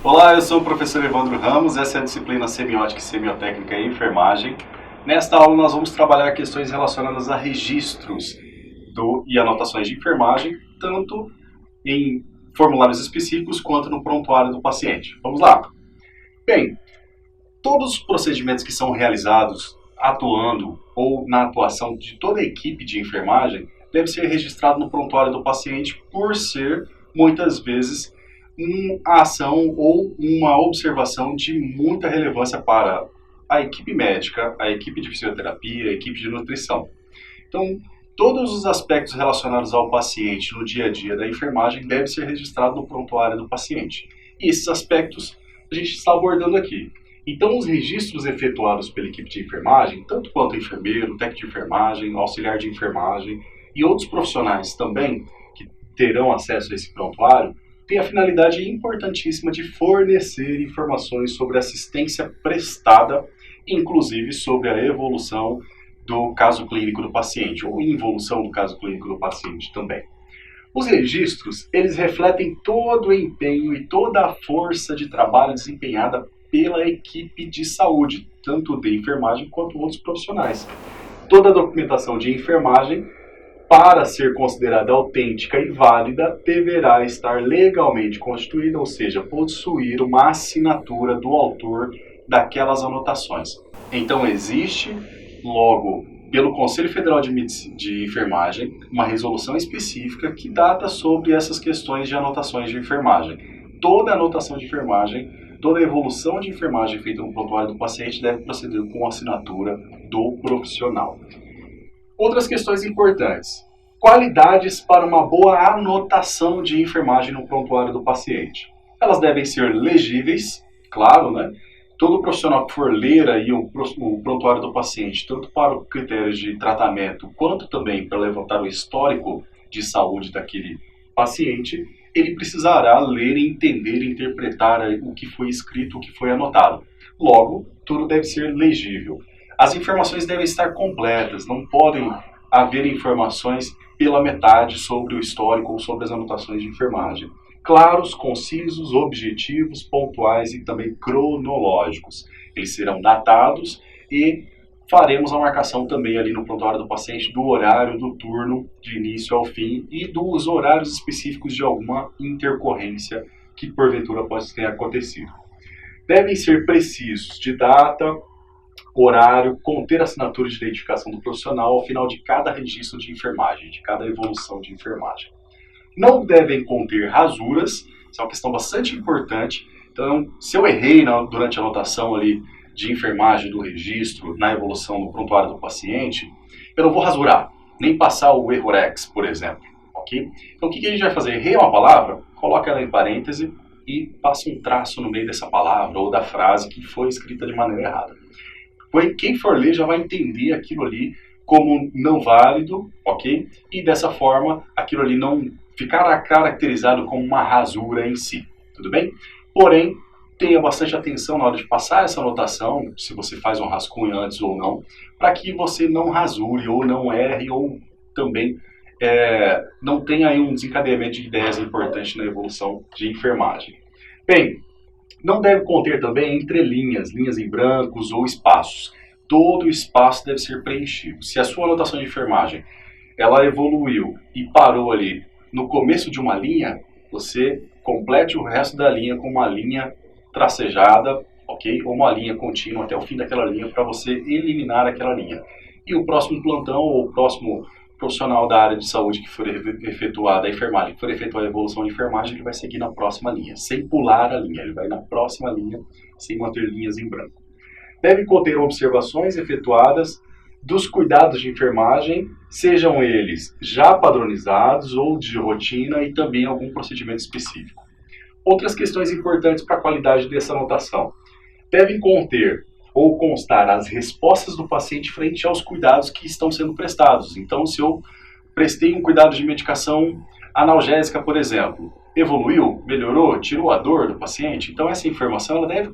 Olá, eu sou o professor Evandro Ramos, essa é a disciplina Semiótica e Semiotécnica em Enfermagem. Nesta aula nós vamos trabalhar questões relacionadas a registros e anotações de enfermagem, tanto em formulários específicos quanto no prontuário do paciente. Vamos lá? Bem, todos os procedimentos que são realizados atuando ou na atuação de toda a equipe de enfermagem deve ser registrado no prontuário do paciente por ser, muitas vezes, uma ação ou uma observação de muita relevância para a equipe médica, a equipe de fisioterapia, a equipe de nutrição. Então, todos os aspectos relacionados ao paciente no dia a dia da enfermagem devem ser registrados no prontuário do paciente. E esses aspectos a gente está abordando aqui. Então, os registros efetuados pela equipe de enfermagem, tanto quanto enfermeiro, técnico de enfermagem, auxiliar de enfermagem e outros profissionais também que terão acesso a esse prontuário, tem a finalidade importantíssima de fornecer informações sobre a assistência prestada, inclusive sobre a evolução do caso clínico do paciente, ou involução do caso clínico do paciente também. Os registros, eles refletem todo o empenho e toda a força de trabalho desempenhada pela equipe de saúde, tanto de enfermagem quanto outros profissionais. Toda a documentação de enfermagem, para ser considerada autêntica e válida, deverá estar legalmente constituída, ou seja, possuir uma assinatura do autor daquelas anotações. Então existe, logo, pelo Conselho Federal de Enfermagem, uma resolução específica que data sobre essas questões de anotações de enfermagem. Toda anotação de enfermagem, toda evolução de enfermagem feita no prontuário do paciente deve proceder com a assinatura do profissional. Outras questões importantes. Qualidades para uma boa anotação de enfermagem no prontuário do paciente. Elas devem ser legíveis, claro, né? Todo profissional que for ler aí o prontuário do paciente, tanto para os critérios de tratamento, quanto também para levantar o histórico de saúde daquele paciente, ele precisará ler, entender e interpretar o que foi escrito, o que foi anotado. Logo, tudo deve ser legível. As informações devem estar completas, não podem haver informações pela metade sobre o histórico ou sobre as anotações de enfermagem. Claros, concisos, objetivos, pontuais e também cronológicos. Eles serão datados e faremos a marcação também ali no prontuário do paciente do horário do turno de início ao fim e dos horários específicos de alguma intercorrência que porventura possa ter acontecido. Devem ser precisos de data, horário, conter assinatura de identificação do profissional ao final de cada registro de enfermagem, de cada evolução de enfermagem. Não devem conter rasuras, isso é uma questão bastante importante. Então, se eu errei durante a anotação ali de enfermagem do registro, na evolução no prontuário do paciente, eu não vou rasurar, nem passar o errorex, por exemplo. Okay? Então, o que a gente vai fazer? Errei uma palavra, coloca ela em parêntese e passa um traço no meio dessa palavra ou da frase que foi escrita de maneira errada. Quem for ler já vai entender aquilo ali como não válido, ok? E dessa forma, aquilo ali não ficará caracterizado como uma rasura em si, tudo bem? Porém, tenha bastante atenção na hora de passar essa anotação, se você faz um rascunho antes ou não, para que você não rasure ou não erre ou também não tenha aí um desencadeamento de ideias importantes na evolução de enfermagem. Bem, não deve conter também entrelinhas, linhas em brancos ou espaços. Todo o espaço deve ser preenchido. Se a sua anotação de enfermagem ela evoluiu e parou ali no começo de uma linha, você complete o resto da linha com uma linha tracejada, ok? Ou uma linha contínua até o fim daquela linha para você eliminar aquela linha. E o próximo plantão ou o próximo profissional da área de saúde que for efetuar a enfermagem, que for efetuar a evolução de enfermagem, ele vai seguir na próxima linha, sem pular a linha, ele vai na próxima linha, sem manter linhas em branco. Deve conter observações efetuadas dos cuidados de enfermagem, sejam eles já padronizados ou de rotina e também algum procedimento específico. Outras questões importantes para a qualidade dessa anotação. Devem conter ou constar as respostas do paciente frente aos cuidados que estão sendo prestados. Então, se eu prestei um cuidado de medicação analgésica, por exemplo, evoluiu, melhorou, tirou a dor do paciente. Então essa informação ela deve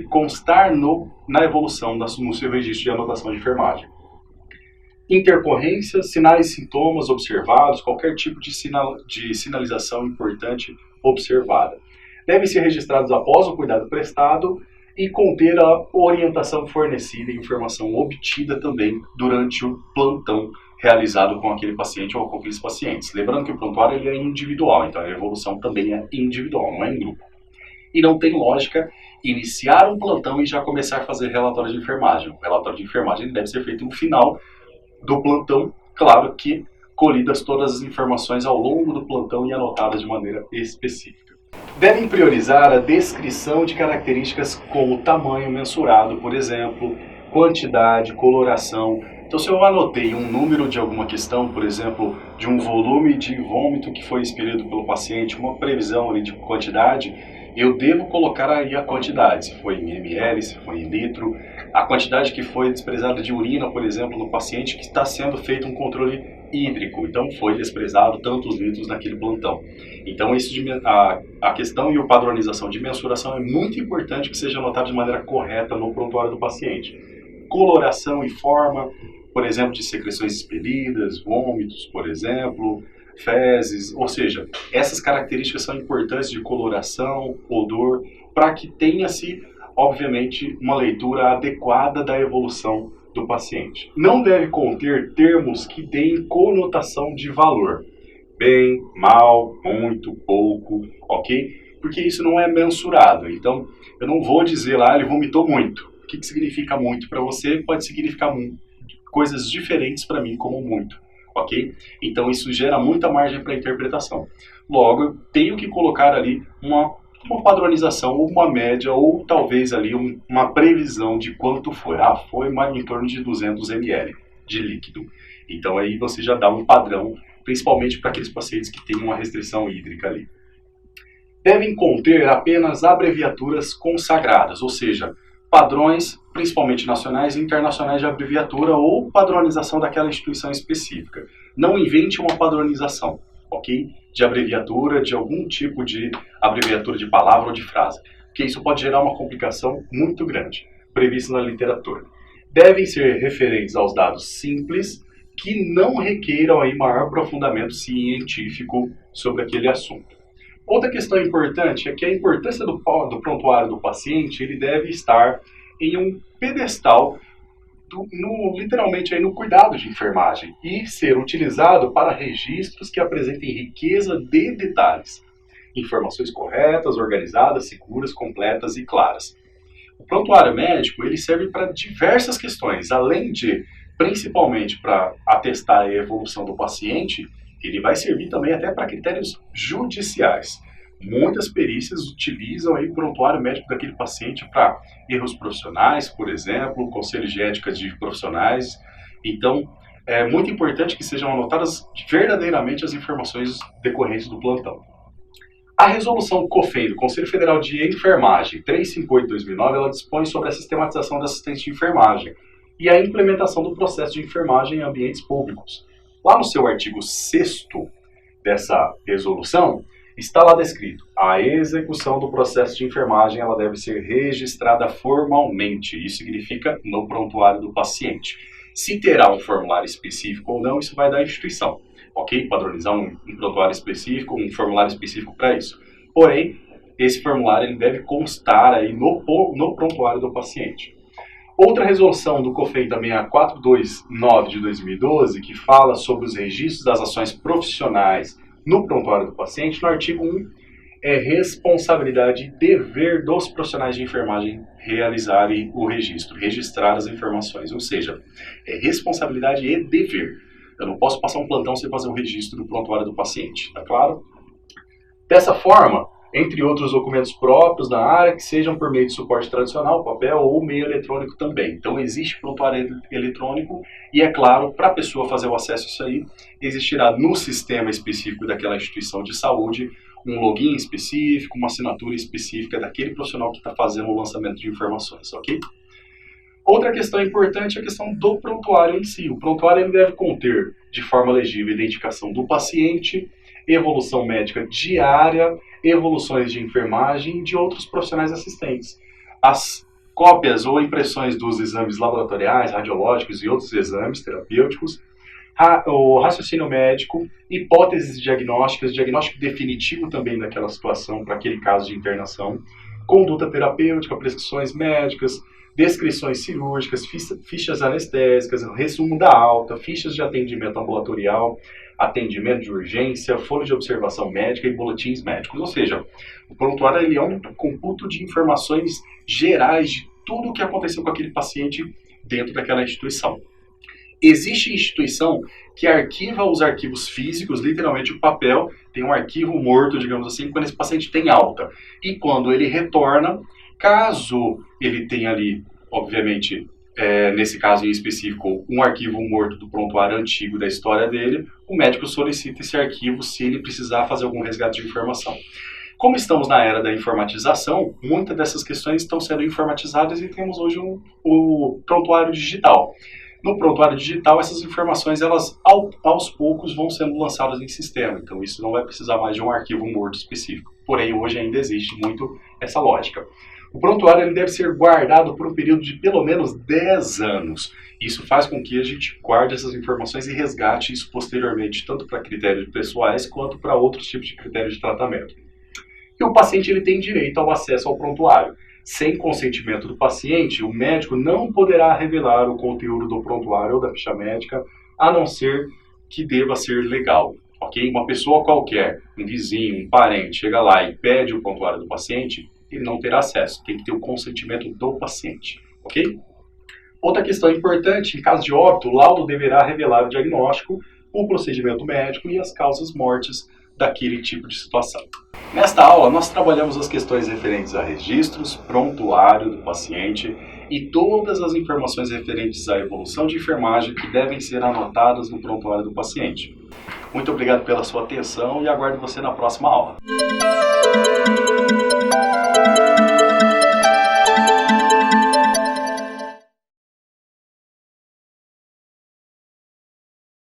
constar na evolução no seu registro de anotação de enfermagem. Intercorrências, sinais e sintomas observados, qualquer tipo de sinalização importante observada. Devem ser registrados após o cuidado prestado e conter a orientação fornecida e informação obtida também durante o plantão realizado com aquele paciente ou com aqueles pacientes. Lembrando que o prontuário ele é individual, então a evolução também é individual, não é em grupo. E não tem lógica iniciar um plantão e já começar a fazer relatório de enfermagem. O relatório de enfermagem deve ser feito no final do plantão, claro que colhidas todas as informações ao longo do plantão e anotadas de maneira específica. Devem priorizar a descrição de características como tamanho mensurado, por exemplo, quantidade, coloração. Então, se eu anotei um número de alguma questão, por exemplo, de um volume de vômito que foi expelido pelo paciente, uma previsão ali de quantidade, eu devo colocar aí a quantidade, se foi em ml, se foi em litro, a quantidade que foi desprezada de urina, por exemplo, no paciente que está sendo feito um controle hídrico. Então, foi desprezado tantos litros naquele plantão. Então, a questão e a padronização de mensuração é muito importante que seja anotado de maneira correta no prontuário do paciente. Coloração e forma, por exemplo, de secreções expelidas, vômitos, por exemplo, fezes, ou seja, essas características são importantes de coloração, odor, para que tenha-se, obviamente, uma leitura adequada da evolução do paciente. Não deve conter termos que deem conotação de valor. Bem, mal, muito, pouco, ok? Porque isso não é mensurado. Então, eu não vou dizer lá, ele vomitou muito. O que significa muito para você pode significar coisas diferentes para mim como muito, ok? Então, isso gera muita margem para interpretação. Logo, eu tenho que colocar ali uma padronização, ou uma média, ou talvez ali uma previsão de quanto foi. Foi em torno de 200 ml de líquido. Então aí você já dá um padrão, principalmente para aqueles pacientes que têm uma restrição hídrica ali. Devem conter apenas abreviaturas consagradas, ou seja, padrões, principalmente nacionais e internacionais de abreviatura ou padronização daquela instituição específica. Não invente uma padronização, ok? De abreviatura, de algum tipo de abreviatura de palavra ou de frase, porque isso pode gerar uma complicação muito grande, prevista na literatura. Devem ser referentes aos dados simples, que não requeiram aí maior aprofundamento científico sobre aquele assunto. Outra questão importante é que a importância do prontuário do paciente ele deve estar em um pedestal literalmente aí no cuidado de enfermagem e ser utilizado para registros que apresentem riqueza de detalhes, informações corretas, organizadas, seguras, completas e claras. O prontuário médico ele serve para diversas questões, além de, principalmente para atestar a evolução do paciente, ele vai servir também até para critérios judiciais. Muitas perícias utilizam aí o prontuário médico daquele paciente para erros profissionais, por exemplo, conselhos de ética de profissionais. Então, é muito importante que sejam anotadas verdadeiramente as informações decorrentes do plantão. A resolução COFEN, do Conselho Federal de Enfermagem, 358/2009, ela dispõe sobre a sistematização da assistência de enfermagem e a implementação do processo de enfermagem em ambientes públicos. Lá no seu artigo 6º dessa resolução, está lá descrito, a execução do processo de enfermagem ela deve ser registrada formalmente, isso significa no prontuário do paciente. Se terá um formulário específico ou não, isso vai da instituição, ok? Padronizar um prontuário específico, um formulário específico para isso. Porém, esse formulário ele deve constar aí no prontuário do paciente. Outra resolução do COFEN também é a 429 de 2012, que fala sobre os registros das ações profissionais no prontuário do paciente, no artigo 1, é responsabilidade e dever dos profissionais de enfermagem realizarem o registro, registrar as informações, ou seja, é responsabilidade e dever. Eu não posso passar um plantão sem fazer o registro do prontuário do paciente, tá claro? Dessa forma, entre outros documentos próprios da área, que sejam por meio de suporte tradicional, papel ou meio eletrônico também. Então, existe prontuário eletrônico e, é claro, para a pessoa fazer o acesso a isso aí, existirá no sistema específico daquela instituição de saúde um login específico, uma assinatura específica daquele profissional que está fazendo o lançamento de informações, ok? Outra questão importante é a questão do prontuário em si. O prontuário ele deve conter, de forma legível, a identificação do paciente, evolução médica diária, evoluções de enfermagem e de outros profissionais assistentes. As cópias ou impressões dos exames laboratoriais, radiológicos e outros exames terapêuticos, o raciocínio médico, hipóteses diagnósticas, diagnóstico definitivo também daquela situação para aquele caso de internação, conduta terapêutica, prescrições médicas, descrições cirúrgicas, fichas anestésicas, resumo da alta, fichas de atendimento ambulatorial, atendimento de urgência, folha de observação médica e boletins médicos. Ou seja, o prontuário ele é um computo de informações gerais de tudo o que aconteceu com aquele paciente dentro daquela instituição. Existe instituição que arquiva os arquivos físicos, literalmente o papel, tem um arquivo morto, digamos assim, quando esse paciente tem alta. E quando ele retorna, caso ele tenha ali, obviamente, nesse caso em específico, um arquivo morto do prontuário antigo da história dele, o médico solicita esse arquivo se ele precisar fazer algum resgate de informação. Como estamos na era da informatização, muitas dessas questões estão sendo informatizadas e temos hoje o prontuário digital. No prontuário digital, essas informações, elas aos poucos vão sendo lançadas em sistema, então isso não vai precisar mais de um arquivo morto específico. Porém, hoje ainda existe muito essa lógica. O prontuário ele deve ser guardado por um período de pelo menos 10 anos. Isso faz com que a gente guarde essas informações e resgate isso posteriormente, tanto para critérios pessoais quanto para outros tipos de critérios de tratamento. E o paciente ele tem direito ao acesso ao prontuário. Sem consentimento do paciente, o médico não poderá revelar o conteúdo do prontuário ou da ficha médica, a não ser que deva ser legal, ok? Uma pessoa qualquer, um vizinho, um parente, chega lá e pede o prontuário do paciente, ele não terá acesso, tem que ter o consentimento do paciente, ok? Outra questão importante, em caso de óbito, o laudo deverá revelar o diagnóstico, o procedimento médico e as causas mortes daquele tipo de situação. Nesta aula, nós trabalhamos as questões referentes a registros, prontuário do paciente e todas as informações referentes à evolução de enfermagem que devem ser anotadas no prontuário do paciente. Muito obrigado pela sua atenção e aguardo você na próxima aula.